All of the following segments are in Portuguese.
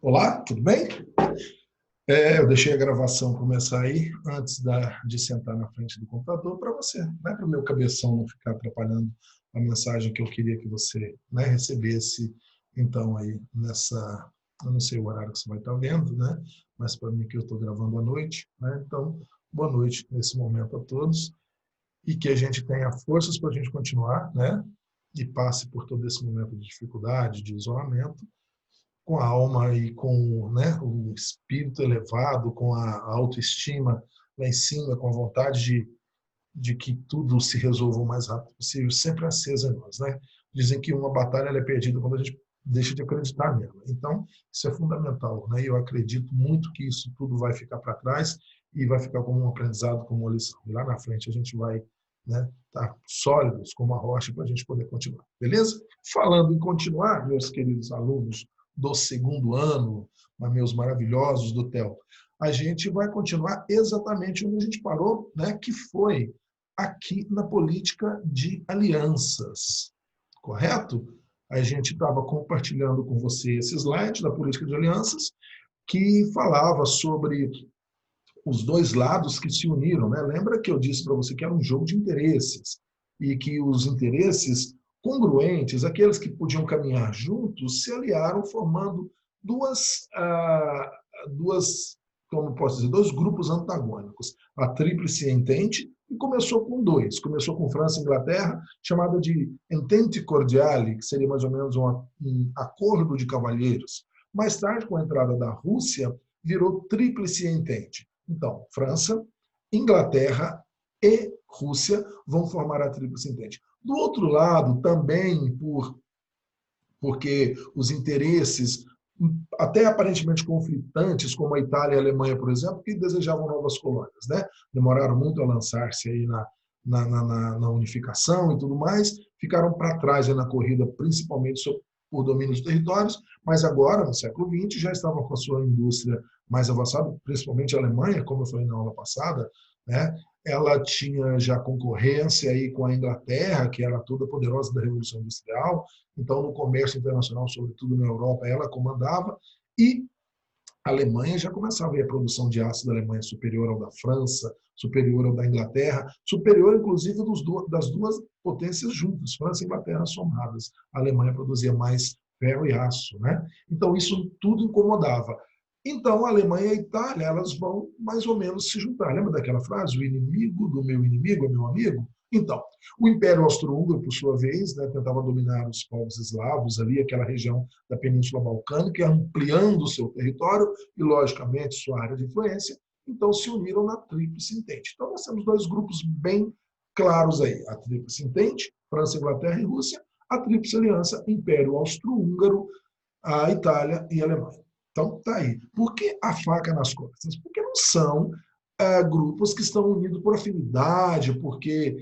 Olá, tudo bem? Eu deixei a gravação começar aí antes de sentar na frente do computador para você, né, para o meu cabeção não ficar atrapalhando a mensagem que eu queria que você, né, recebesse. Então aí eu não sei o horário que você vai estar vendo, né, mas para mim que eu estou gravando à noite, né, então boa noite nesse momento a todos e que a gente tenha forças para a gente continuar, né, e passe por todo esse momento de dificuldade, de isolamento com a alma e com, né, o espírito elevado, com a autoestima lá em cima, com a vontade de que tudo se resolva o mais rápido possível, sempre acesa em nós, né? Dizem que uma batalha ela é perdida quando a gente deixa de acreditar nela. Então, isso é fundamental, né? E eu acredito muito que isso tudo vai ficar para trás e vai ficar como um aprendizado, como uma lição. E lá na frente a gente vai, né, tá sólidos como a rocha para a gente poder continuar. Beleza? Falando em continuar, meus queridos alunos do segundo ano, meus maravilhosos do TEL, a gente vai continuar exatamente onde a gente parou, né, que foi aqui na política de alianças, correto? A gente estava compartilhando com você esse slide da política de alianças, que falava sobre os dois lados que se uniram, né? Lembra que eu disse para você que era um jogo de interesses e que os interesses congruentes, aqueles que podiam caminhar juntos, se aliaram formando duas, como posso dizer, dois grupos antagônicos. A Tríplice Entente e começou com dois. Começou com França e Inglaterra, chamada de Entente Cordiale, que seria mais ou menos um acordo de cavalheiros. Mais tarde, com a entrada da Rússia, virou Tríplice Entente. Então, França, Inglaterra e Rússia vão formar a Tríplice Entente. Do outro lado, também porque os interesses até aparentemente conflitantes, como a Itália e a Alemanha, por exemplo, que desejavam novas colônias, né? Demoraram muito a lançar-se aí na unificação e tudo mais, ficaram para trás na corrida, principalmente por domínio dos territórios, mas agora, no século XX, já estavam com a sua indústria mais avançada, principalmente a Alemanha, como eu falei na aula passada, né? Ela tinha já concorrência aí com a Inglaterra, que era toda poderosa da Revolução Industrial, então no comércio internacional, sobretudo na Europa, ela comandava, e a Alemanha já começava a ver a produção de aço da Alemanha superior ao da França, superior ao da Inglaterra, superior inclusive das duas potências juntas, França e Inglaterra somadas. A Alemanha produzia mais ferro e aço, né? Então isso tudo incomodava. Então a Alemanha e a Itália, elas vão mais ou menos se juntar. Lembra daquela frase, o inimigo do meu inimigo é meu amigo? Então, o Império Austro-Húngaro, por sua vez, né, tentava dominar os povos eslavos ali, aquela região da Península Balcânica, ampliando o seu território e, logicamente, sua área de influência. Então, se uniram na Tríplice Entente. Então, nós temos dois grupos bem claros aí. A Tríplice Entente, França, Inglaterra e Rússia. A Tríplice Aliança, Império Austro-Húngaro, a Itália e a Alemanha. Então, tá aí. Por que a faca nas costas? Porque não são grupos que estão unidos por afinidade, porque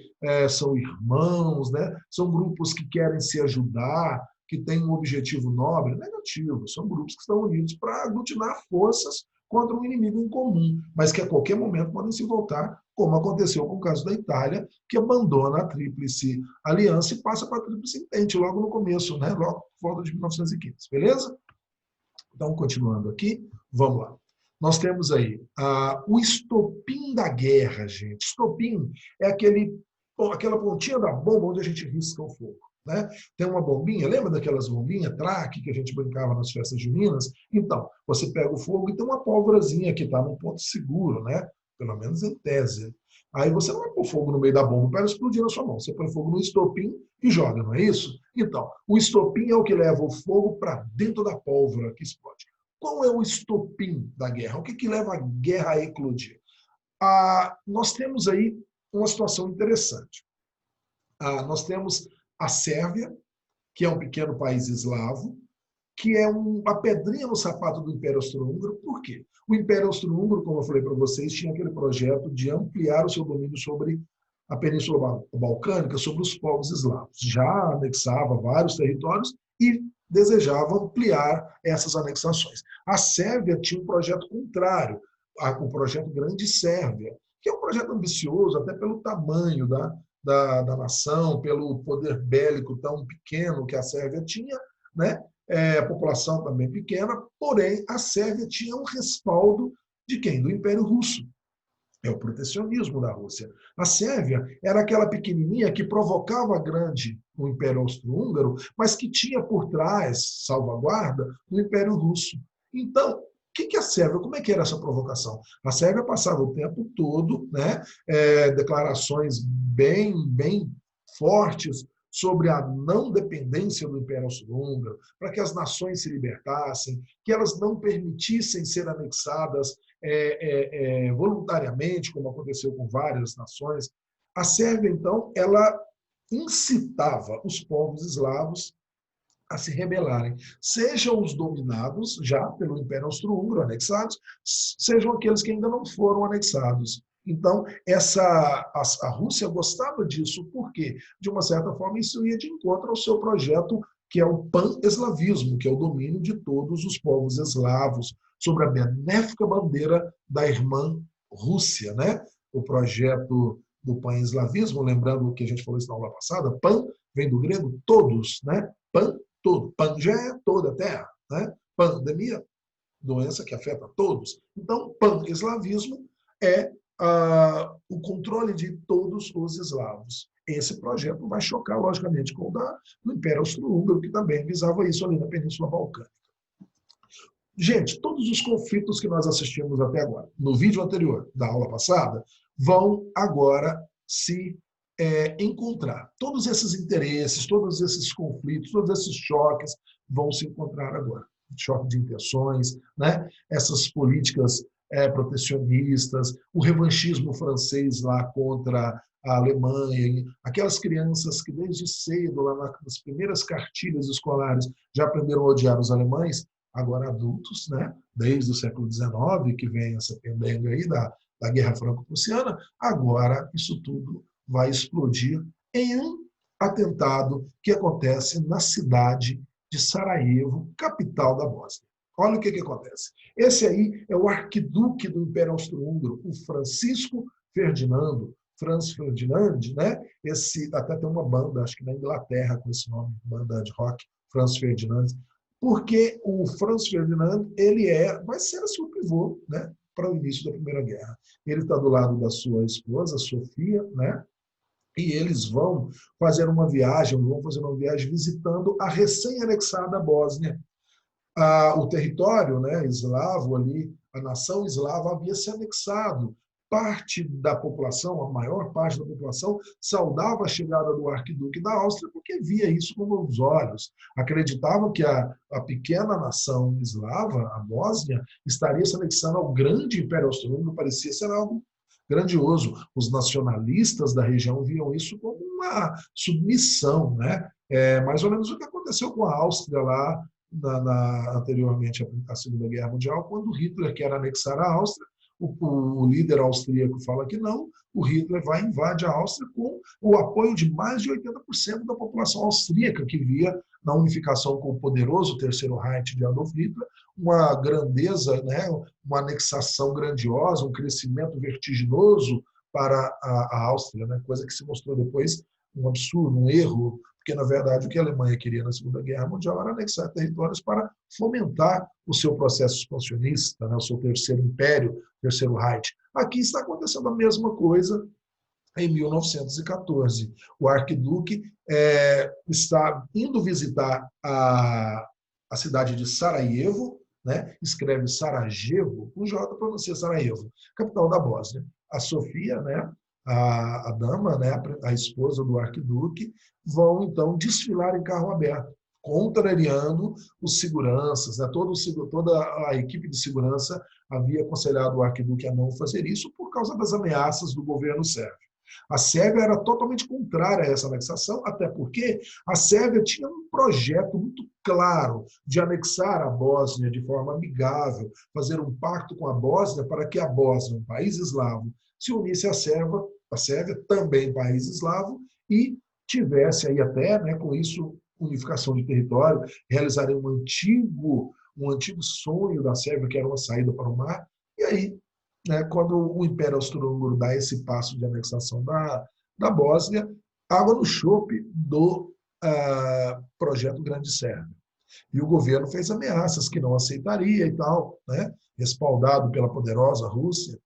são irmãos, né? São grupos que querem se ajudar, que têm um objetivo nobre. Negativo, são grupos que estão unidos para aglutinar forças contra um inimigo em comum, mas que a qualquer momento podem se voltar, como aconteceu com o caso da Itália, que abandona a Tríplice Aliança e passa para a Tríplice Entente logo no começo, né? Logo por volta de 1915, beleza? Então, continuando aqui, vamos lá. Nós temos aí o estopim da guerra, gente. Estopim é aquela pontinha da bomba onde a gente risca o fogo. Né? Tem uma bombinha, lembra daquelas bombinhas, traque, que a gente brincava nas festas juninas? Então, você pega o fogo e tem uma pólvorazinha que está num ponto seguro, né? Pelo menos em tese. Aí você não vai pôr fogo no meio da bomba para explodir na sua mão. Você põe fogo no estopim e joga, não é isso? Então, o estopim é o que leva o fogo para dentro da pólvora que explode. Qual é o estopim da guerra? O que leva a guerra a eclodir? Nós temos aí uma situação interessante. Nós temos a Sérvia, que é um pequeno país eslavo, que é a pedrinha no sapato do Império Austro-Húngaro. Por quê? O Império Austro-Húngaro, como eu falei para vocês, tinha aquele projeto de ampliar o seu domínio sobre a Península Balcânica, sobre os povos eslavos. Já anexava vários territórios e desejava ampliar essas anexações. A Sérvia tinha um projeto contrário, o projeto Grande Sérvia, que é um projeto ambicioso, até pelo tamanho da nação, pelo poder bélico tão pequeno que a Sérvia tinha, né? população também pequena, porém a Sérvia tinha um respaldo de quem? Do Império Russo. É o protecionismo da Rússia. A Sérvia era aquela pequenininha que provocava grande o Império Austro-Húngaro, mas que tinha por trás salvaguarda do Império Russo. Então, o que a Sérvia, como é que era essa provocação? A Sérvia passava o tempo todo, né, declarações bem fortes sobre a não dependência do Império Austro-Húngaro, para que as nações se libertassem, que elas não permitissem ser anexadas voluntariamente, como aconteceu com várias nações. A Sérvia, então, ela incitava os povos eslavos a se rebelarem, sejam os dominados já pelo Império Austro-Húngaro, anexados, sejam aqueles que ainda não foram anexados. Então, a Rússia gostava disso, porque, de uma certa forma, isso ia de encontro ao seu projeto, que é o pan-eslavismo, que é o domínio de todos os povos eslavos, sobre a benéfica bandeira da irmã Rússia, né? O projeto do pan-eslavismo, lembrando o que a gente falou isso na aula passada, pan vem do grego todos, né? Pan, todo. Pan já é toda a terra, né? Pandemia, doença que afeta todos. Então, pan-eslavismo é o controle de todos os eslavos. Esse projeto vai chocar, logicamente, com o do Império Austro-Húngaro, que também visava isso ali na Península Balcânica. Gente, todos os conflitos que nós assistimos até agora, no vídeo anterior da aula passada, vão agora se encontrar. Todos esses interesses, todos esses conflitos, todos esses choques vão se encontrar agora. Choque de intenções, né? Essas políticas protecionistas, o revanchismo francês lá contra a Alemanha, aquelas crianças que desde cedo, lá nas primeiras cartilhas escolares, já aprenderam a odiar os alemães, agora adultos, né? Desde o século XIX, que vem essa pendenga aí da Guerra Franco-Prussiana, agora isso tudo vai explodir em um atentado que acontece na cidade de Sarajevo, capital da Bósnia. Olha o que acontece. Esse aí é o arquiduque do Império Austro-Húngaro, o Francisco Ferdinando, Franz Ferdinand, né? Esse até tem uma banda, acho que na Inglaterra com esse nome, banda de rock, Franz Ferdinand, porque o Franz Ferdinand vai ser a sua pivô, né, para o início da Primeira Guerra. Ele está do lado da sua esposa, Sofia, né? E eles vão fazer uma viagem visitando a recém-anexada Bósnia. O território, né, eslavo ali, a nação eslava havia se anexado. Parte da população, a maior parte da população, saudava a chegada do arquiduque da Áustria porque via isso com bons olhos. Acreditava que a pequena nação eslava, a Bósnia, estaria se anexando ao grande Império Austro-Húngaro, parecia ser algo grandioso. Os nacionalistas da região viam isso como uma submissão, né? Mais ou menos o que aconteceu com a Áustria lá anteriormente à Segunda Guerra Mundial, quando Hitler quer anexar a Áustria, o líder austríaco fala que não, o Hitler vai invadir a Áustria com o apoio de mais de 80% da população austríaca, que via na unificação com o poderoso Terceiro Reich de Adolf Hitler uma grandeza, né, uma anexação grandiosa, um crescimento vertiginoso para a Áustria, né, coisa que se mostrou depois um absurdo, um erro, porque, na verdade, o que a Alemanha queria na Segunda Guerra Mundial era anexar territórios para fomentar o seu processo expansionista, né, o seu terceiro império, terceiro Reich. Aqui está acontecendo a mesma coisa em 1914. O arquiduque está indo visitar a cidade de Sarajevo, né, escreve Sarajevo, o J pronuncia Sarajevo, capital da Bósnia. A Sofia, né, a dama, né, a esposa do arquiduque, vão então desfilar em carro aberto, contrariando os seguranças, né? Toda a equipe de segurança havia aconselhado o arquiduque a não fazer isso por causa das ameaças do governo sérvio. A Sérvia era totalmente contrária a essa anexação, até porque a Sérvia tinha um projeto muito claro de anexar a Bósnia de forma amigável, fazer um pacto com a Bósnia para que a Bósnia, um país eslavo, se unisse à Sérvia, também país eslavo, e tivesse aí até, né, com isso, unificação de território, realizaria um antigo sonho da Sérvia, que era uma saída para o mar, e aí, né, quando o Império Austro-Húngaro dá esse passo de anexação da Bósnia, água no chope do projeto Grande Sérvia. E o governo fez ameaças que não aceitaria e tal, né? Respaldado pela poderosa Rússia.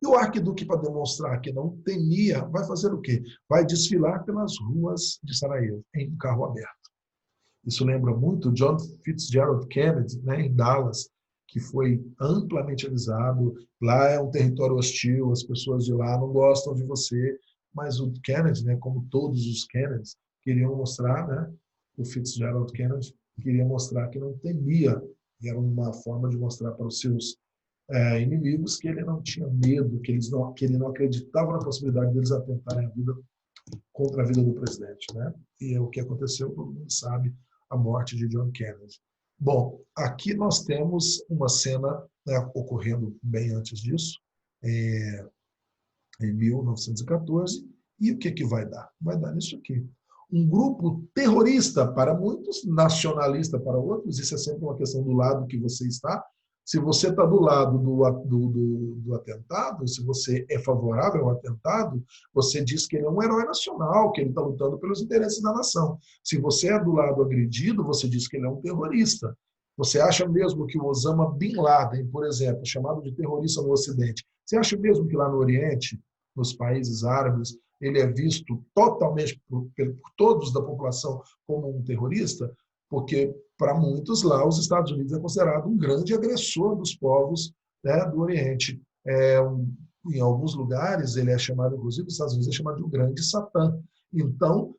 E o arquiduque, para demonstrar que não temia, vai fazer o quê? Vai desfilar pelas ruas de Sarajevo, em um carro aberto. Isso lembra muito John Fitzgerald Kennedy, né, em Dallas, que foi amplamente avisado. Lá é um território hostil, as pessoas de lá não gostam de você, mas o Kennedy, né, como todos os Kennedys, queriam mostrar, né, o Fitzgerald Kennedy queria mostrar que não temia, e era uma forma de mostrar para os seus inimigos que ele não tinha medo, que ele não acreditava na possibilidade deles atentarem a vida contra a vida do presidente, né? E é o que aconteceu, todo mundo sabe, a morte de John Kennedy. Bom, aqui nós temos uma cena, né, ocorrendo bem antes disso, em 1914, e o que vai dar? Vai dar nisso aqui. Um grupo terrorista para muitos, nacionalista para outros, isso é sempre uma questão do lado que você está. Se você está do lado do atentado, se você é favorável ao atentado, você diz que ele é um herói nacional, que ele está lutando pelos interesses da nação. Se você é do lado agredido, você diz que ele é um terrorista. Você acha mesmo que o Osama Bin Laden, por exemplo, chamado de terrorista no Ocidente, você acha mesmo que lá no Oriente, nos países árabes, ele é visto totalmente por todos da população como um terrorista? Porque, para muitos lá, os Estados Unidos é considerado um grande agressor dos povos, né, do Oriente. Em alguns lugares, ele é chamado, inclusive, os Estados Unidos é chamado de um grande Satã. Então,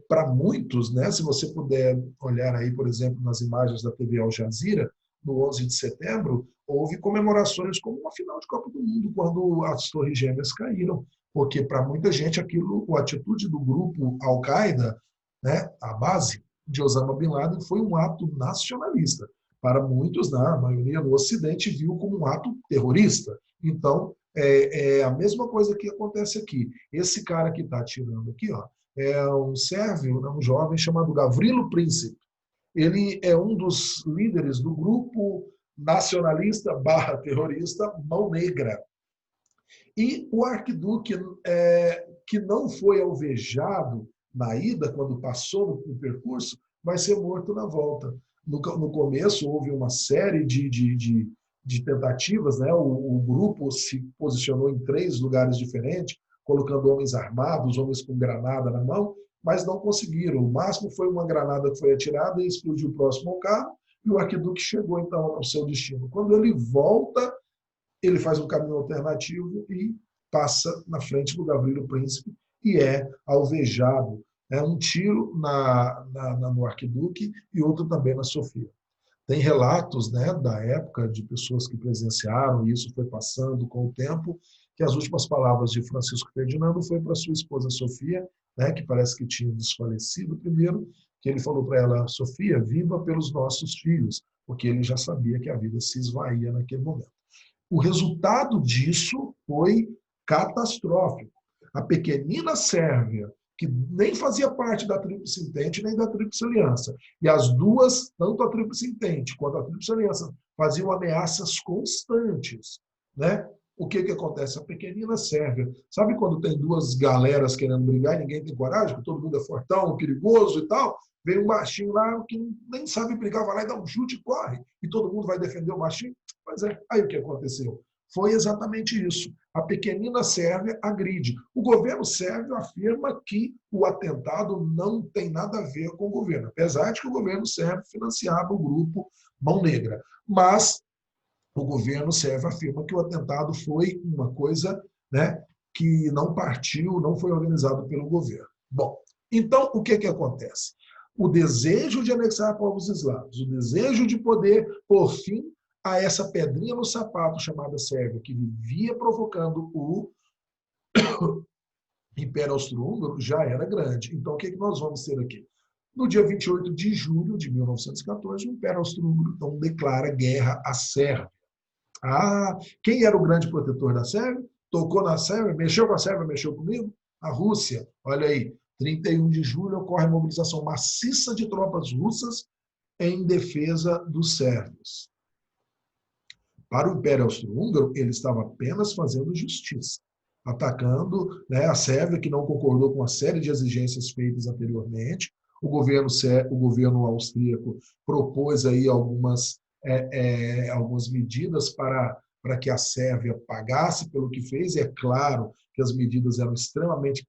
para muitos, né, se você puder olhar aí, por exemplo, nas imagens da TV Al Jazeera, no 11 de setembro, houve comemorações como uma final de Copa do Mundo, quando as Torres Gêmeas caíram, porque para muita gente aquilo, a atitude do grupo Al-Qaeda, né, a base de Osama Bin Laden, foi um ato nacionalista. Para muitos, a maioria no Ocidente, viu como um ato terrorista. Então, é a mesma coisa que acontece aqui. Esse cara que está atirando aqui, ó, é um sérvio, um jovem chamado Gavrilo Princip. Ele é um dos líderes do grupo nacionalista barra terrorista Mão Negra. E o arquiduque, que não foi alvejado na ida, quando passou no percurso, vai ser morto na volta. No começo, houve uma série de tentativas, né? O grupo se posicionou em 3 lugares diferentes, colocando homens armados, homens com granada na mão, mas não conseguiram. O máximo foi uma granada que foi atirada e explodiu próximo ao carro, e o arquiduque chegou, então, ao seu destino. Quando ele volta, ele faz um caminho alternativo e passa na frente do Gavrilo Príncipe e é alvejado. Um tiro no arquiduque e outro também na Sofia. Tem relatos, né, da época de pessoas que presenciaram, e isso foi passando com o tempo, que as últimas palavras de Francisco Ferdinando foi para sua esposa Sofia, né, que parece que tinha desfalecido primeiro, que ele falou para ela: Sofia, viva pelos nossos filhos, porque ele já sabia que a vida se esvaía naquele momento. O resultado disso foi catastrófico. A pequenina Sérvia, que nem fazia parte da Tríplice Entente nem da Tríplice Aliança, e as duas, tanto a Tríplice Entente quanto a Tríplice Aliança, faziam ameaças constantes, né? O que acontece? A pequenina Sérvia, sabe quando tem 2 galeras querendo brigar e ninguém tem coragem, que todo mundo é fortão, perigoso e tal? Vem um baixinho lá que nem sabe brigar, vai lá e dá um chute e corre, e todo mundo vai defender o baixinho? Pois é, aí o que aconteceu? Foi exatamente isso. A pequenina Sérvia agride. O governo sérvio afirma que o atentado não tem nada a ver com o governo, apesar de que o governo sérvio financiava o grupo Mão Negra. Mas o governo sérvio afirma que o atentado foi uma coisa, né, que não partiu, não foi organizado pelo governo. Bom, então o que acontece? O desejo de anexar povos eslavos, o desejo de poder pôr fim a essa pedrinha no sapato chamada Sérvia, que vivia provocando o Império Austro-Húngaro, já era grande. Então, o que nós vamos ter aqui? No dia 28 de julho de 1914, o Império Austro-Húngaro então declara guerra à Sérvia. Quem era o grande protetor da Sérvia? Tocou na Sérvia, mexeu com a Sérvia, mexeu comigo? A Rússia. Olha aí, 31 de julho ocorre a mobilização maciça de tropas russas em defesa dos sérvios. Para o Império Austro-Húngaro, ele estava apenas fazendo justiça, atacando, né, a Sérvia, que não concordou com uma série de exigências feitas anteriormente. O governo austríaco propôs aí algumas medidas para que a Sérvia pagasse pelo que fez. E é claro que as medidas eram extremamente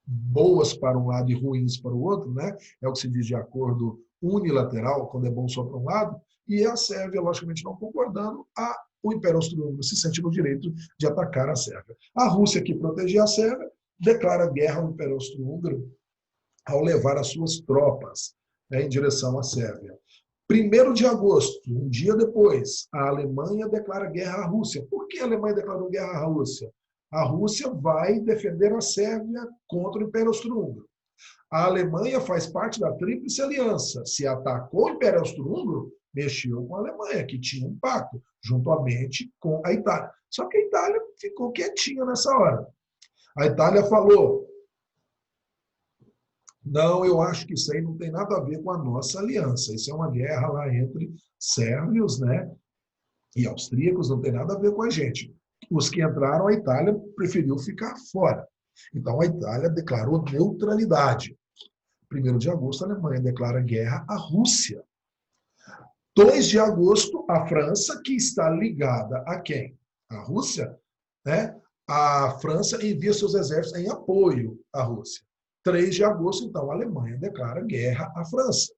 boas para um lado e ruins para o outro, né? É o que se diz de acordo unilateral, quando é bom só para um lado, e a Sérvia, logicamente, não concordando, o Império Austro-Húngaro se sente no direito de atacar a Sérvia. A Rússia, que protegia a Sérvia, declara guerra ao Império Austro-Húngaro ao levar as suas tropas, né, em direção à Sérvia. 1º de agosto, um dia depois, a Alemanha declara guerra à Rússia. Por que a Alemanha declarou guerra à Rússia? A Rússia vai defender a Sérvia contra o Império Austro-Húngaro. A Alemanha faz parte da Tríplice Aliança. Se atacou o Império Austro-Húngaro, mexeu com a Alemanha, que tinha um pacto, juntamente com a Itália. Só que a Itália ficou quietinha nessa hora. A Itália falou: não, eu acho que isso aí não tem nada a ver com a nossa aliança. Isso é uma guerra lá entre sérvios, né, e austríacos, não tem nada a ver com a gente. Os que entraram, a Itália preferiu ficar fora. Então, a Itália declarou neutralidade. 1º de agosto, a Alemanha declara guerra à Rússia. 2 de agosto, a França, que está ligada a quem? A Rússia, né? A França envia seus exércitos em apoio à Rússia. 3 de agosto, então, a Alemanha declara guerra à França.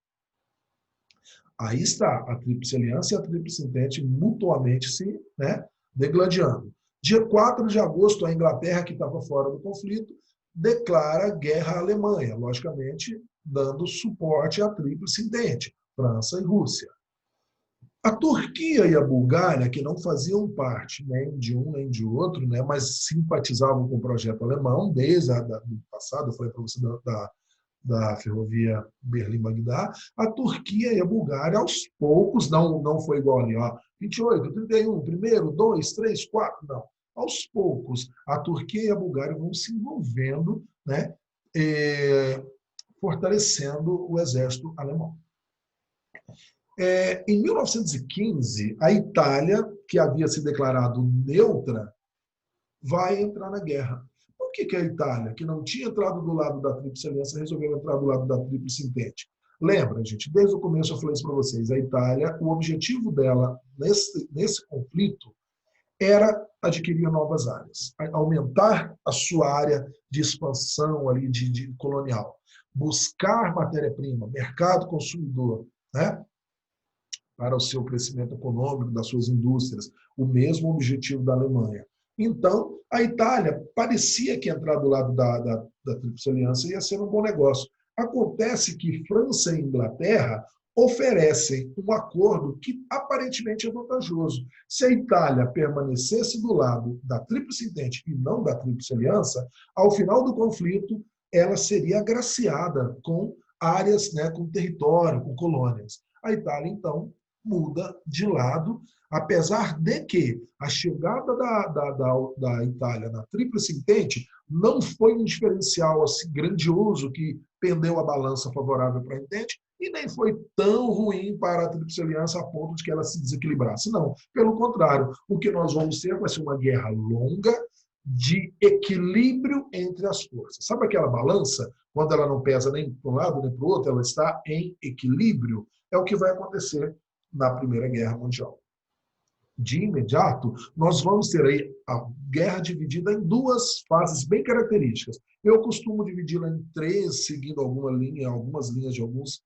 Aí está a Tríplice Aliança e a Tríplice Entente mutuamente se, né, degladiando. Dia 4 de agosto, a Inglaterra, que estava fora do conflito, declara guerra à Alemanha, logicamente dando suporte à Tríplice Entente, França e Rússia. A Turquia e a Bulgária, que não faziam parte nem de um nem de outro, né, mas simpatizavam com o projeto alemão desde o passado, eu falei para você da ferrovia Berlim-Bagdá, a Turquia e a Bulgária, aos poucos, não foi igual ali, ó, 28, 31, primeiro, 2, 3, 4, não. Aos poucos, a Turquia e a Bulgária vão se envolvendo, né, fortalecendo o exército alemão. Em 1915, a Itália, que havia se declarado neutra, vai entrar na guerra. Por que a Itália, que não tinha entrado do lado da Tríplice Aliança, resolveu entrar do lado da Tríplice Entente? Lembra, gente, desde o começo eu falei isso para vocês, a Itália, o objetivo dela nesse conflito era adquirir novas áreas, aumentar a sua área de expansão ali de colonial, buscar matéria-prima, mercado consumidor, né, para o seu crescimento econômico, das suas indústrias, o mesmo objetivo da Alemanha. Então, a Itália parecia que entrar do lado da Tríplice Aliança ia ser um bom negócio. Acontece que França e Inglaterra oferecem um acordo que aparentemente é vantajoso. Se a Itália permanecesse do lado da Tríplice Entente e não da Tríplice Aliança, ao final do conflito, ela seria agraciada com áreas, né, com território, com colônias. A Itália, então, muda de lado, apesar de que a chegada da Itália na Tríplice Entente não foi um diferencial assim, grandioso que pendeu a balança favorável para a Entente e nem foi tão ruim para a Tríplice Aliança a ponto de que ela se desequilibrasse. Não, pelo contrário, o que nós vamos ter vai ser uma guerra longa de equilíbrio entre as forças. Sabe aquela balança? Quando ela não pesa nem para um lado nem para o outro, ela está em equilíbrio. É o que vai acontecer na Primeira Guerra Mundial. De imediato, nós vamos ter aí a guerra dividida em 2 fases bem características. Eu costumo dividi-la em 3, seguindo algumas linhas de alguns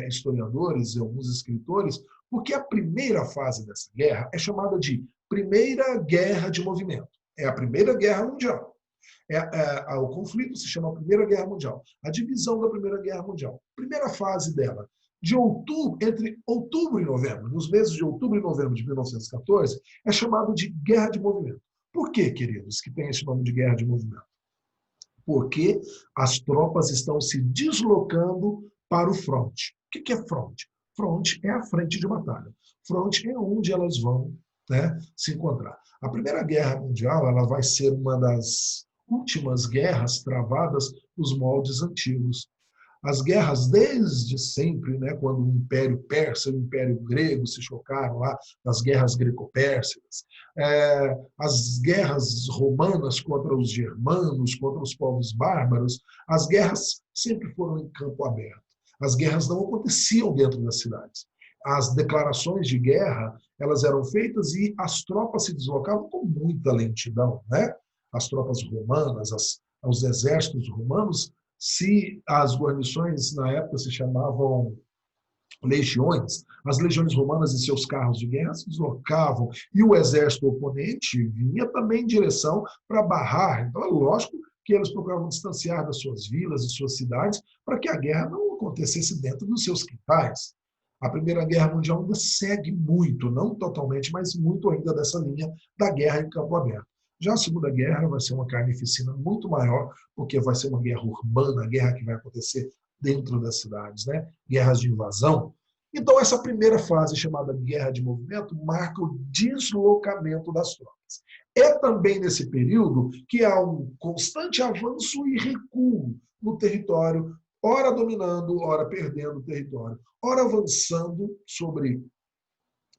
historiadores e alguns escritores, porque a primeira fase dessa guerra é chamada de Primeira Guerra de Movimento. É a Primeira Guerra Mundial. O conflito se chama Primeira Guerra Mundial. A divisão da Primeira Guerra Mundial. Primeira fase dela, entre outubro e novembro, nos meses de outubro e novembro de 1914, é chamado de Guerra de Movimento. Por que, queridos, que tem esse nome de Guerra de Movimento? Porque as tropas estão se deslocando para o fronte. O que é fronte? Fronte é a frente de batalha. Fronte é onde elas vão, né, se encontrar. A Primeira Guerra Mundial ela vai ser uma das últimas guerras travadas nos moldes antigos. As guerras desde sempre, né, quando o Império Persa e o Império Grego se chocaram lá, nas guerras greco-pérsicas, as guerras romanas contra os germanos, contra os povos bárbaros, as guerras sempre foram em campo aberto. As guerras não aconteciam dentro das cidades. As declarações de guerra, elas eram feitas e as tropas se deslocavam com muita lentidão, né? As tropas romanas, os exércitos romanos, se as guarnições na época se chamavam legiões, as legiões romanas e seus carros de guerra se deslocavam e o exército oponente vinha também em direção para barrar. Então, é lógico que eles procuravam distanciar das suas vilas e suas cidades para que a guerra não acontecesse dentro dos seus quintais. A Primeira Guerra Mundial ainda segue muito, não totalmente, mas muito ainda dessa linha da guerra em campo aberto. Já a Segunda Guerra vai ser uma carnificina muito maior, porque vai ser uma guerra urbana, a guerra que vai acontecer dentro das cidades, né? Guerras de invasão. Então, essa primeira fase, chamada guerra de movimento, marca o deslocamento das tropas. É também nesse período que há um constante avanço e recuo no território, ora dominando, ora perdendo o território, ora avançando sobre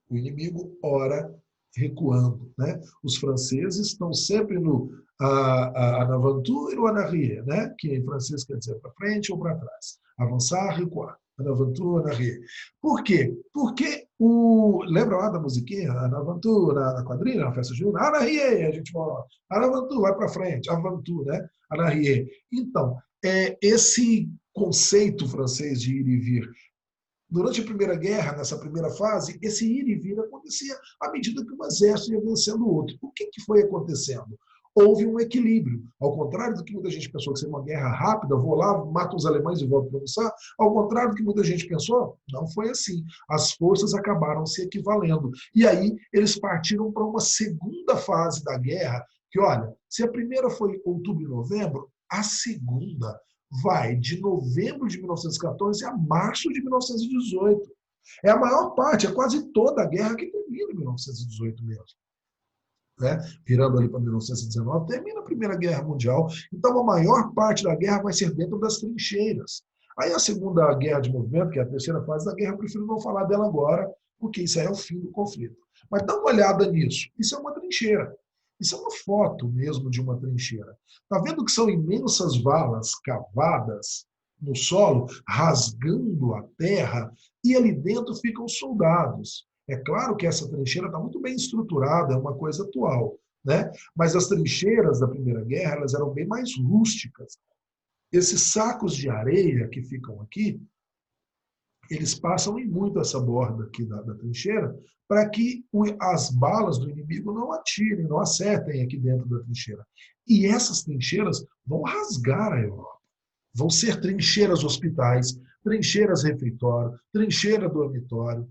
o inimigo, ora recuando, né? Os franceses estão sempre no en aventure ou en arrière, né? Que em francês quer dizer para frente ou para trás. Avançar, recuar. En aventure, en arrière. Por quê? Porque lembra lá da musiquinha? En aventure, na quadrilha, na festa junina? En arrière, a gente fala. En aventure, vai para frente. Aventure, né? En arrière. Então, esse conceito francês de ir e vir. Durante a Primeira Guerra, nessa primeira fase, esse ir e vir acontecia à medida que um exército ia vencendo o outro. O que foi acontecendo? Houve um equilíbrio. Ao contrário do que muita gente pensou que seria uma guerra rápida, vou lá, mato os alemães e volto para almoçar, ao contrário do que muita gente pensou, não foi assim. As forças acabaram se equivalendo. E aí eles partiram para uma segunda fase da guerra, que, olha, se a primeira foi outubro e novembro, a segunda vai de novembro de 1914 a março de 1918. É a maior parte, é quase toda a guerra que termina em 1918 mesmo. Né? Virando ali para 1919, termina a Primeira Guerra Mundial. Então, a maior parte da guerra vai ser dentro das trincheiras. Aí a Segunda Guerra de Movimento, que é a terceira fase da guerra, eu prefiro não falar dela agora, porque isso aí é o fim do conflito. Mas dá uma olhada nisso. Isso é uma trincheira. Isso é uma foto mesmo de uma trincheira. Está vendo que são imensas valas cavadas no solo, rasgando a terra, e ali dentro ficam soldados. É claro que essa trincheira está muito bem estruturada, é uma coisa atual, né? Mas as trincheiras da Primeira Guerra elas eram bem mais rústicas. Esses sacos de areia que ficam aqui, eles passam em muito essa borda aqui da trincheira para que as balas do inimigo não atirem, não acertem aqui dentro da trincheira. E essas trincheiras vão rasgar a Europa. Vão ser trincheiras hospitais, trincheiras refeitório, trincheira dormitório.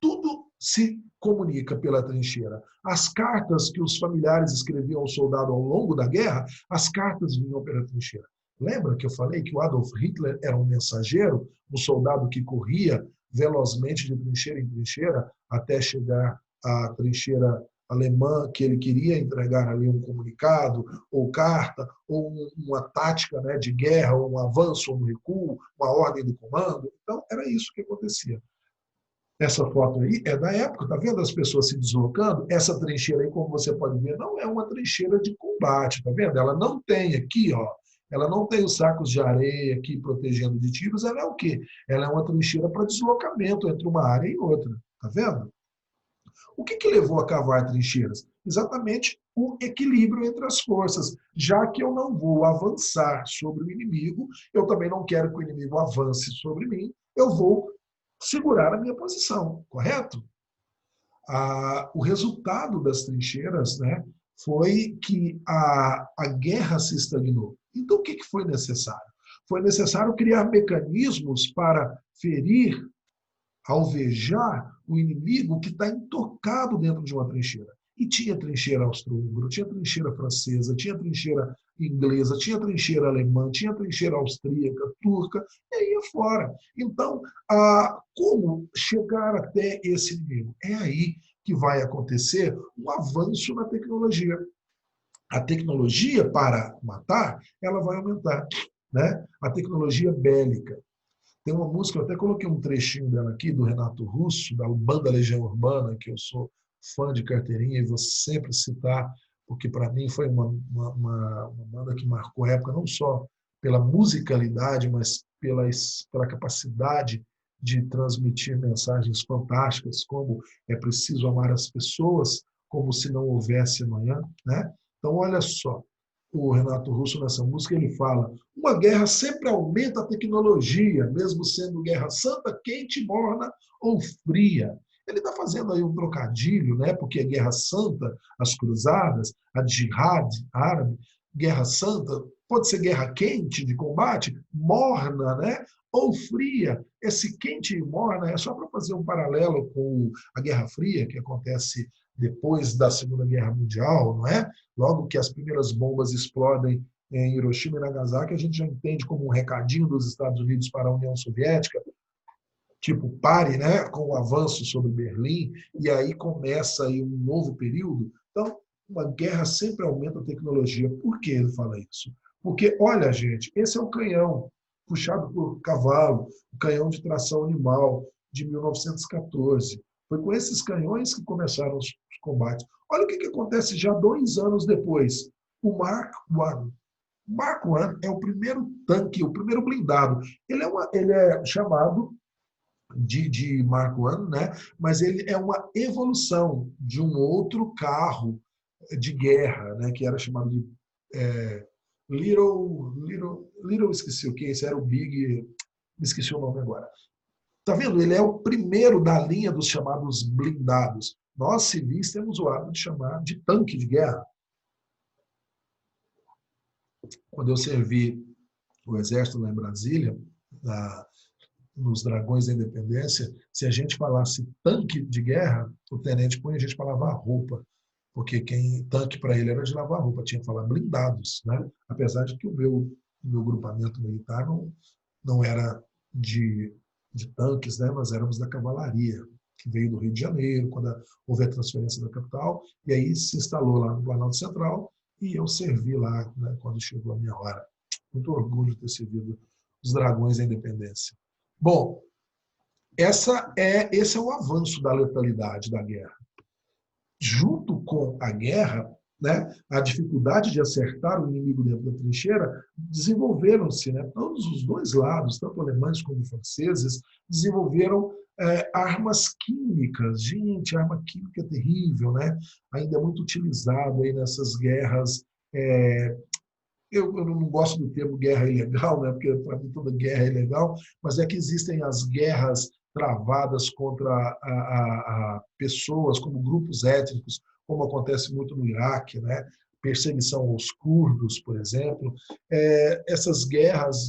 Tudo se comunica pela trincheira. As cartas que os familiares escreviam ao soldado ao longo da guerra, as cartas vinham pela trincheira. Lembra que eu falei que o Adolf Hitler era um mensageiro, um soldado que corria velozmente de trincheira em trincheira até chegar à trincheira alemã, que ele queria entregar ali um comunicado, ou carta, ou uma tática, né, de guerra, ou um avanço, ou um recuo, uma ordem do comando. Então, era isso que acontecia. Essa foto aí é da época, tá vendo as pessoas se deslocando? Essa trincheira aí, como você pode ver, não é uma trincheira de combate, tá vendo? Ela não tem aqui, ó, ela não tem os sacos de areia aqui protegendo de tiros, ela é o quê? Ela é uma trincheira para deslocamento entre uma área e outra, tá vendo? O que levou a cavar trincheiras? Exatamente o equilíbrio entre as forças. Já que eu não vou avançar sobre o inimigo, eu também não quero que o inimigo avance sobre mim, eu vou segurar a minha posição, correto? O resultado das trincheiras, né, foi que a guerra se estagnou. Então, o que foi necessário? Foi necessário criar mecanismos para ferir, alvejar o inimigo que está intocado dentro de uma trincheira. E tinha trincheira austro-húngara, tinha trincheira francesa, tinha trincheira inglesa, tinha trincheira alemã, tinha trincheira austríaca, turca, e aí fora. Então, como chegar até esse inimigo? É aí que vai acontecer um avanço na tecnologia. A tecnologia para matar, ela vai aumentar, né? A tecnologia bélica. Tem uma música, eu até coloquei um trechinho dela aqui, do Renato Russo, da banda Legião Urbana, que eu sou fã de carteirinha e vou sempre citar, porque para mim foi uma banda que marcou a época, não só pela musicalidade, mas pela capacidade de transmitir mensagens fantásticas, como é preciso amar as pessoas como se não houvesse amanhã, né? Então, olha só, o Renato Russo, nessa música, ele fala: uma guerra sempre aumenta a tecnologia, mesmo sendo guerra santa, quente, morna ou fria. Ele está fazendo aí um trocadilho, né? Porque a Guerra Santa, as cruzadas, a jihad árabe, Guerra Santa, pode ser guerra quente de combate, morna, né? Ou fria. Esse quente e morna é só para fazer um paralelo com a Guerra Fria, que acontece depois da Segunda Guerra Mundial, não é? Logo que as primeiras bombas explodem em Hiroshima e Nagasaki, a gente já entende como um recadinho dos Estados Unidos para a União Soviética, tipo, pare, né, com o avanço sobre Berlim, e aí começa aí um novo período. Então, uma guerra sempre aumenta a tecnologia. Por que ele fala isso? Porque, olha, gente, esse é o canhão puxado por cavalo, o canhão de tração animal de 1914. Foi com esses canhões que começaram os combates. Olha o que acontece já 2 anos depois. O Mark I. O Mark I é o primeiro tanque, o primeiro blindado. Ele é chamado de Mark I, né? Mas ele é uma evolução de um outro carro de guerra, né? Que era chamado de Little, esqueci o que, esse era o Big, me esqueci o nome agora. Tá vendo? Ele é o primeiro da linha dos chamados blindados. Nós, civis, temos o hábito de chamar de tanque de guerra. Quando eu servi o Exército lá em Brasília, nos Dragões da Independência, se a gente falasse tanque de guerra, o tenente punha a gente para lavar roupa, porque tanque para ele era de lavar roupa, tinha que falar blindados, né? Apesar de que o meu grupamento militar não era de tanques, né? Nós éramos da cavalaria, que veio do Rio de Janeiro, quando houve a transferência da capital, e aí se instalou lá no Planalto Central, e eu servi lá, né, quando chegou a minha hora. Muito orgulho de ter servido os Dragões da Independência. Bom, esse é o avanço da letalidade da guerra. Junto com a guerra, né, a dificuldade de acertar o inimigo dentro da trincheira, desenvolveram-se, né, todos os dois lados, tanto alemães como franceses, desenvolveram armas químicas. Gente, arma química é terrível, né? Ainda é muito utilizado aí nessas guerras. Eu não gosto do termo guerra ilegal, né? Porque para mim toda guerra é ilegal, mas é que existem as guerras travadas contra a pessoas, como grupos étnicos, como acontece muito no Iraque, né? Perseguição aos curdos, por exemplo. Essas guerras,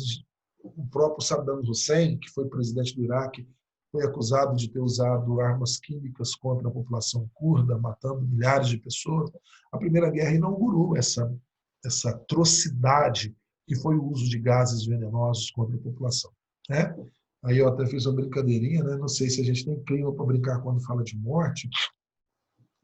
o próprio Saddam Hussein, que foi presidente do Iraque, foi acusado de ter usado armas químicas contra a população curda, matando milhares de pessoas. A Primeira Guerra inaugurou essa atrocidade que foi o uso de gases venenosos contra a população, né? Aí eu até fiz uma brincadeirinha, né? Não sei se a gente tem clima para brincar quando fala de morte,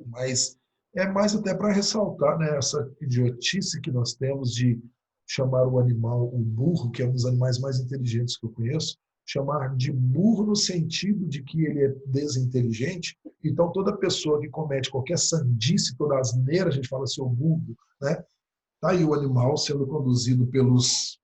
mas é mais até para ressaltar, né, essa idiotice que nós temos de chamar o animal, o burro, que é um dos animais mais inteligentes que eu conheço, chamar de burro no sentido de que ele é desinteligente. Então, toda pessoa que comete qualquer sandice, toda asneira, a gente fala seu burro, né? Está aí o animal sendo conduzido pelos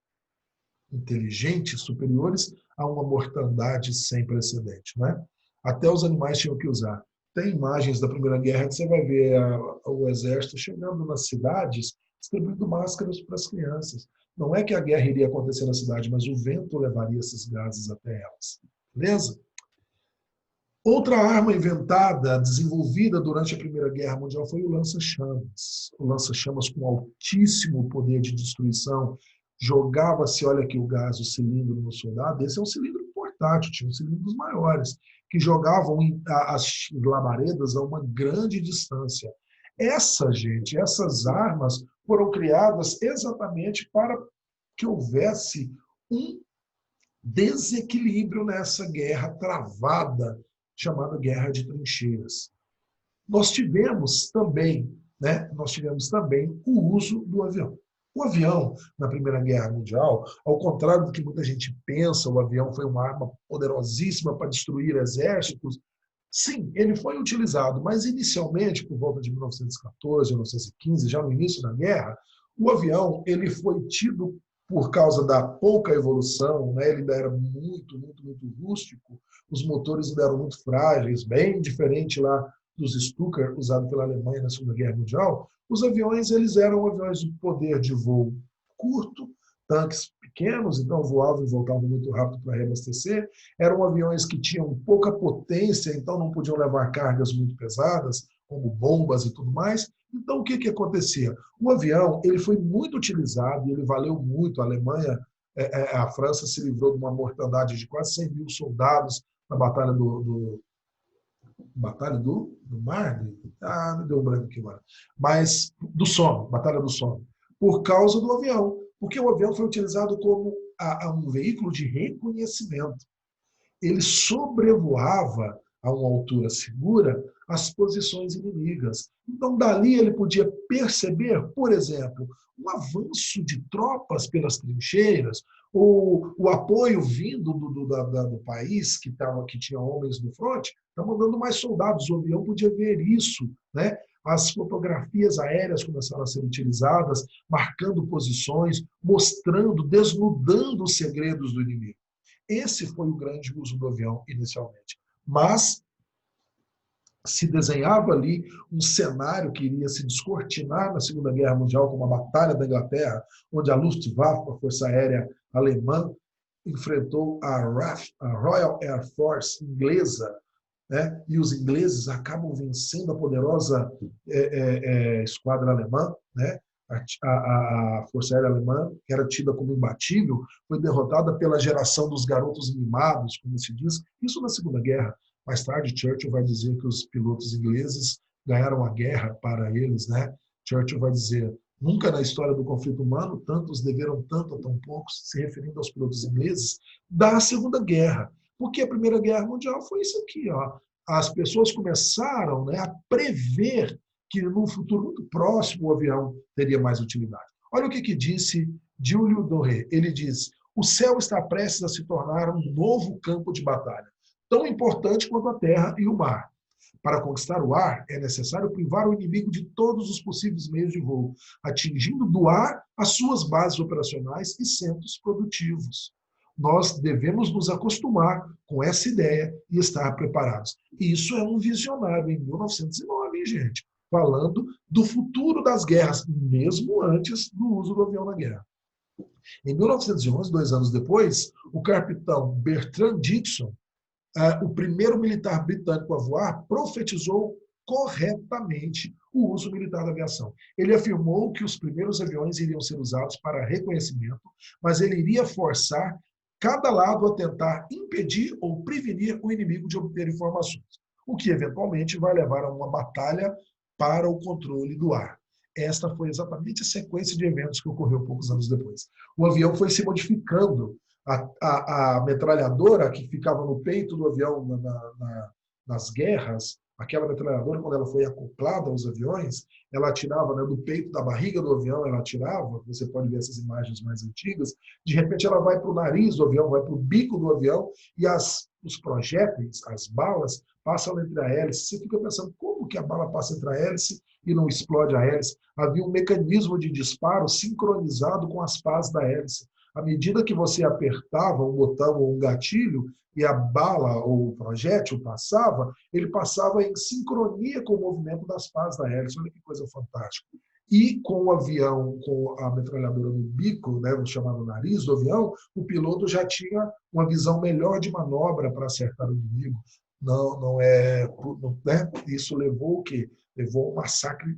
inteligentes superiores a uma mortandade sem precedente, né? Até os animais tinham que usar. Tem imagens da Primeira Guerra que você vai ver o exército chegando nas cidades distribuindo máscaras para as crianças. Não é que a guerra iria acontecer na cidade, mas o vento levaria esses gases até elas. Beleza? Outra arma inventada, desenvolvida durante a Primeira Guerra Mundial foi o lança-chamas. O lança-chamas com altíssimo poder de destruição. Jogava-se, olha aqui o gás, o cilindro no soldado. Esse é um cilindro portátil, tinha cilindros maiores, que jogavam as labaredas a uma grande distância. Essas armas foram criadas exatamente para que houvesse um desequilíbrio nessa guerra travada, chamada Guerra de Trincheiras. Nós tivemos também o uso do avião. O avião, na Primeira Guerra Mundial, ao contrário do que muita gente pensa, o avião foi uma arma poderosíssima para destruir exércitos. Sim, ele foi utilizado, mas inicialmente, por volta de 1914, 1915, já no início da guerra, o avião ele foi tido por causa da pouca evolução, né? Ele ainda era muito, muito, muito rústico, os motores ainda eram muito frágeis, bem diferente lá dos Stuka usados pela Alemanha na Segunda Guerra Mundial. Os aviões eles eram aviões de poder de voo curto, tanques pequenos, então voavam e voltavam muito rápido para reabastecer. Eram aviões que tinham pouca potência, então não podiam levar cargas muito pesadas, como bombas e tudo mais. Então, o que, que acontecia? O avião ele foi muito utilizado e ele valeu muito. A Alemanha, a França se livrou de uma mortandade de quase 100 mil soldados na Batalha do Mar? Me deu um branco aqui agora. Mas do Somme, Batalha do Somme. Por causa do avião. Porque o avião foi utilizado como um veículo de reconhecimento. Ele sobrevoava a uma altura segura as posições inimigas. Então, dali ele podia perceber, por exemplo, um avanço de tropas pelas trincheiras, ou o apoio vindo do país que tinha homens no fronte, está mandando mais soldados. O avião podia ver isso, né? As fotografias aéreas começaram a ser utilizadas, marcando posições, mostrando, desnudando os segredos do inimigo. Esse foi o grande uso do avião inicialmente. Mas se desenhava ali um cenário que iria se descortinar na Segunda Guerra Mundial, como a Batalha da Inglaterra, onde a Luftwaffe, a Força Aérea Alemã, enfrentou a Royal Air Force inglesa, né? E os ingleses acabam vencendo a poderosa esquadra alemã, né? A Força Aérea Alemã, que era tida como imbatível, foi derrotada pela geração dos garotos mimados, como se diz, isso na Segunda Guerra. Mais tarde, Churchill vai dizer que os pilotos ingleses ganharam a guerra para eles, né? Churchill vai dizer, nunca na história do conflito humano, tantos deveram tanto a tão poucos, se referindo aos pilotos ingleses, da Segunda Guerra. Porque a Primeira Guerra Mundial foi isso aqui, ó. As pessoas começaram, né, a prever que num futuro muito próximo o avião teria mais utilidade. Olha o que disse Giulio Doré. Ele diz, o céu está prestes a se tornar um novo campo de batalha, tão importante quanto a terra e o mar. Para conquistar o ar, é necessário privar o inimigo de todos os possíveis meios de voo, atingindo do ar as suas bases operacionais e centros produtivos. Nós devemos nos acostumar com essa ideia e estar preparados. E isso é um visionário em 1909, hein, gente? Falando do futuro das guerras, mesmo antes do uso do avião na guerra. Em 1911, 2 anos depois, o capitão Bertrand Dixon, o primeiro militar britânico a voar, profetizou corretamente o uso militar da aviação. Ele afirmou que os primeiros aviões iriam ser usados para reconhecimento, mas ele iria forçar cada lado a tentar impedir ou prevenir o inimigo de obter informações, o que eventualmente vai levar a uma batalha para o controle do ar. Esta foi exatamente a sequência de eventos que ocorreu poucos anos depois. O avião foi se modificando. A metralhadora que ficava no peito do avião nas guerras, aquela metralhadora, quando ela foi acoplada aos aviões, ela atirava, né, do peito da barriga do avião, ela atirava, você pode ver essas imagens mais antigas, de repente ela vai para o nariz do avião, vai para o bico do avião, e os projéteis, as balas, passam entre a hélice. Você fica pensando, como que a bala passa entre a hélice e não explode a hélice? Havia um mecanismo de disparo sincronizado com as pás da hélice. À medida que você apertava um botão ou um gatilho e a bala ou o projétil passava, ele passava em sincronia com o movimento das pás da hélice. Olha que coisa fantástica. E com o avião, com a metralhadora no bico, né, vamos chamar no nariz do avião, o piloto já tinha uma visão melhor de manobra para acertar o inimigo. Não é, né? Isso levou o quê? Levou a um massacre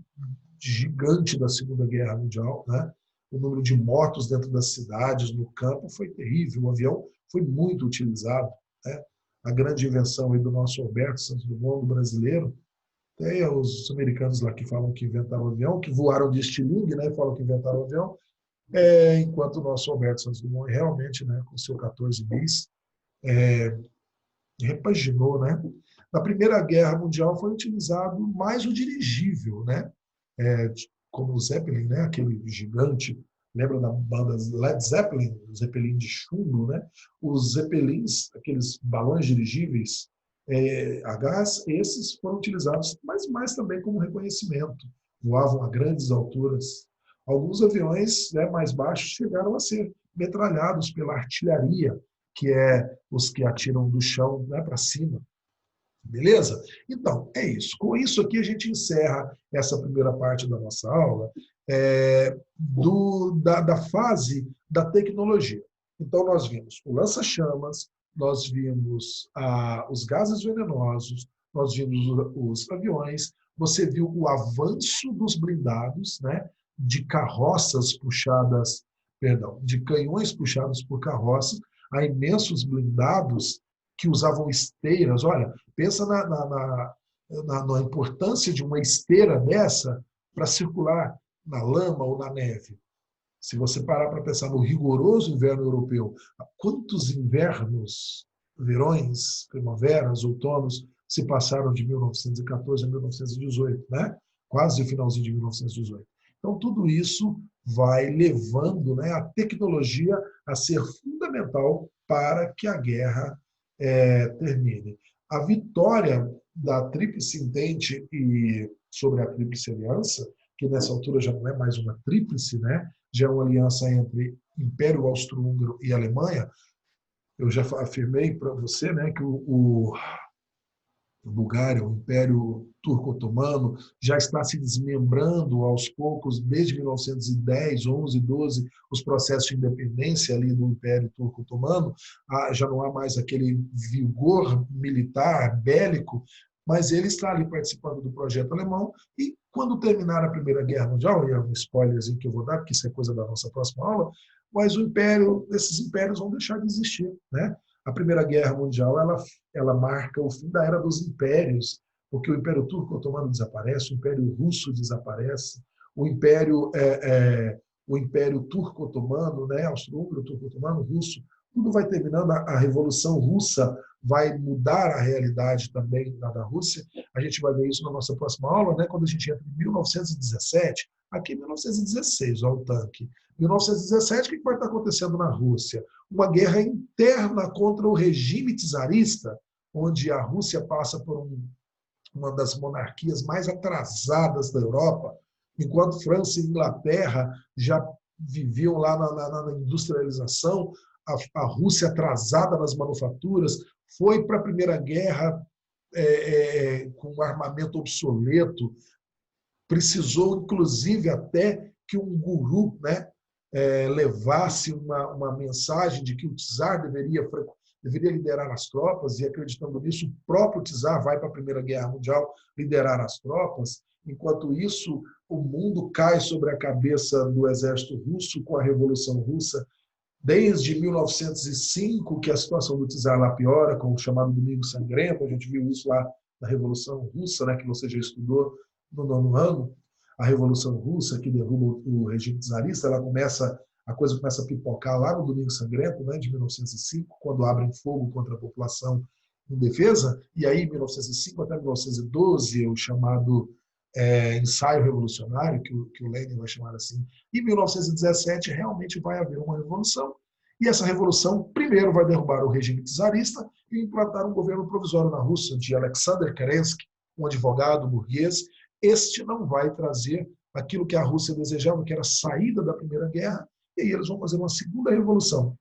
gigante da Segunda Guerra Mundial, né? O número de mortos dentro das cidades, no campo, foi terrível. O avião foi muito utilizado, né? A grande invenção aí do nosso Alberto Santos Dumont, brasileiro, tem os americanos lá que falam que inventaram o avião, que voaram de estilingue, né? Falam que inventaram o avião, enquanto o nosso Alberto Santos Dumont realmente, né, com seu 14 bis, repaginou, né? Na Primeira Guerra Mundial foi utilizado mais o dirigível, né? Como o Zeppelin, né? Aquele gigante, lembra da banda Led Zeppelin, o Zeppelin de chumbo, né? Os Zeppelins, aqueles balões dirigíveis a gás, esses foram utilizados, mas mais também como reconhecimento. Voavam a grandes alturas. Alguns aviões, né, mais baixos chegaram a ser metralhados pela artilharia, que é os que atiram do chão, né, para cima. Beleza? Então, é isso. Com isso aqui, a gente encerra essa primeira parte da nossa aula da fase da tecnologia. Então, nós vimos o lança-chamas, nós vimos os gases venenosos, nós vimos os aviões, você viu o avanço dos blindados, né, de carroças puxadas, perdão, de canhões puxados por carroças, a imensos blindados que usavam esteiras. Olha, pensa na importância de uma esteira dessa para circular na lama ou na neve. Se você parar para pensar no rigoroso inverno europeu, quantos invernos, verões, primaveras, outonos se passaram de 1914 a 1918, né? Quase o finalzinho de 1918. Então, tudo isso vai levando, né, a tecnologia a ser fundamental para que a guerra termine. A vitória da Tríplice Entente e sobre a Tríplice Aliança, que nessa altura já não é mais uma tríplice, né? Já é uma aliança entre Império Austro-Húngaro e Alemanha. Eu já afirmei para você, né, que Bulgária, o Império Turco-Otomano, já está se desmembrando aos poucos, desde 1910, 11, 12, os processos de independência ali do Império Turco-Otomano, já não há mais aquele vigor militar, bélico, mas ele está ali participando do projeto alemão e quando terminar a Primeira Guerra Mundial, e é um spoilerzinho que eu vou dar, porque isso é coisa da nossa próxima aula, mas esses impérios vão deixar de existir, né? A Primeira Guerra Mundial ela marca o fim da era dos impérios, porque o Império Turco-Otomano desaparece, o Império Russo desaparece, o Império Turco-Otomano, né, Austro-Húngaro, Turco-Otomano, Russo, tudo vai terminando. A Revolução Russa vai mudar a realidade também da Rússia. A gente vai ver isso na nossa próxima aula, né, quando a gente entra em 1917, aqui em 1916, olha o tanque. 1917, o que vai estar acontecendo na Rússia? Uma guerra interna contra o regime czarista, onde a Rússia passa por uma das monarquias mais atrasadas da Europa, enquanto França e Inglaterra já viviam lá na industrialização, a Rússia atrasada nas manufaturas, foi para a Primeira Guerra com um armamento obsoleto, precisou, inclusive, até que um guru, né, levasse uma mensagem de que o czar deveria liderar as tropas, e acreditando nisso, o próprio czar vai para a Primeira Guerra Mundial liderar as tropas. Enquanto isso, o mundo cai sobre a cabeça do exército russo com a Revolução Russa. Desde 1905, que a situação do czar lá piora, com o chamado Domingo Sangrento, a gente viu isso lá na Revolução Russa, né, que você já estudou no 9º ano, a Revolução Russa, que derruba o regime czarista, a coisa começa a pipocar lá no Domingo Sangrento, né, de 1905, quando abrem fogo contra a população indefesa, e aí, em 1905 até 1912, o chamado ensaio revolucionário, que o Lenin vai chamar assim. Em 1917, realmente vai haver uma revolução, e essa revolução, primeiro, vai derrubar o regime czarista e implantar um governo provisório na Rússia, de Alexander Kerensky, um advogado burguês. Este não vai trazer aquilo que a Rússia desejava, que era a saída da Primeira Guerra, e aí eles vão fazer uma segunda revolução,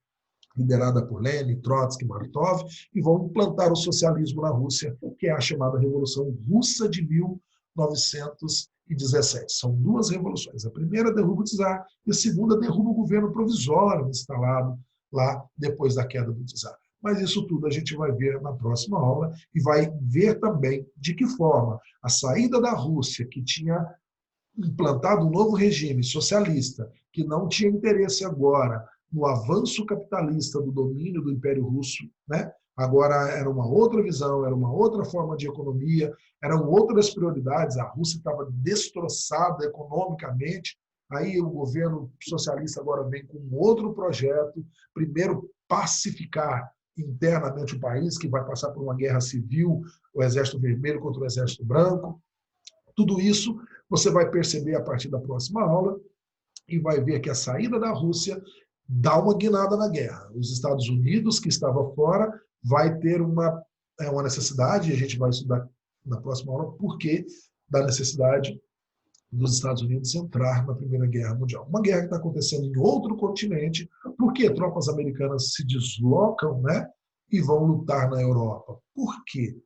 liderada por Lenin, Trotsky, Martov, e vão implantar o socialismo na Rússia, que é a chamada Revolução Russa de 1917. São duas revoluções. A primeira derruba o czar e a segunda derruba o governo provisório instalado lá depois da queda do czar. Mas isso tudo a gente vai ver na próxima aula e vai ver também de que forma a saída da Rússia, que tinha implantado um novo regime socialista, que não tinha interesse agora no avanço capitalista do domínio do Império Russo, né? Agora era uma outra visão, era uma outra forma de economia, eram outras prioridades. A Rússia estava destroçada economicamente. Aí o governo socialista agora vem com um outro projeto, primeiro pacificar internamente o país, que vai passar por uma guerra civil, o Exército Vermelho contra o Exército Branco. Tudo isso você vai perceber a partir da próxima aula e vai ver que a saída da Rússia dá uma guinada na guerra. Os Estados Unidos, que estava fora, vai ter uma necessidade, e a gente vai estudar na próxima aula por que da necessidade dos Estados Unidos entrar na Primeira Guerra Mundial. Uma guerra que está acontecendo em outro continente, porque tropas americanas se deslocam, né, e vão lutar na Europa. Por quê?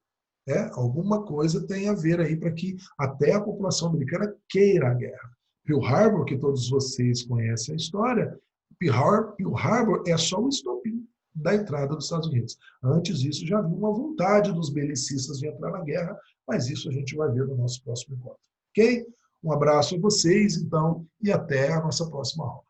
Alguma coisa tem a ver aí para que até a população americana queira a guerra. Pearl Harbor, que todos vocês conhecem a história, Pearl Harbor é só o estopim da entrada dos Estados Unidos. Antes disso, já havia uma vontade dos belicistas de entrar na guerra, mas isso a gente vai ver no nosso próximo encontro. Ok? Um abraço a vocês, então, e até a nossa próxima aula.